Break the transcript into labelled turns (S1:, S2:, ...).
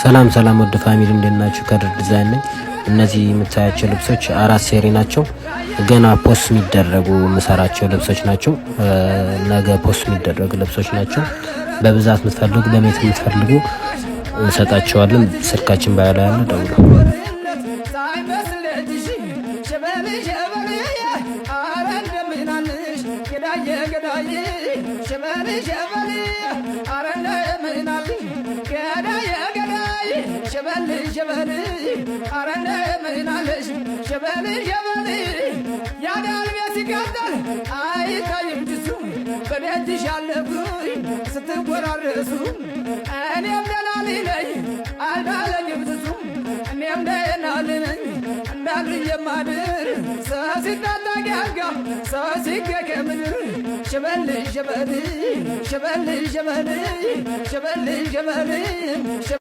S1: ሰላም ሰላም ወደ ፋሚሊ እንደናችሁ ከድር ዲዛይን ነኝ። እነዚህ የምታያቸው ልብሶች 4 ሴሪ ናቸው። ገና ፖስት የሚደረጉ የምሰራቸው ልብሶች ናቸው። ነገ ፖስት የሚደረጉ ልብሶች ናቸው። በብዛት የምትፈልጉ በሜት የምትፈልጉ እንሰጣቸዋለን። ስልካችን ባያለ ያለ ደውሉ።
S2: شبل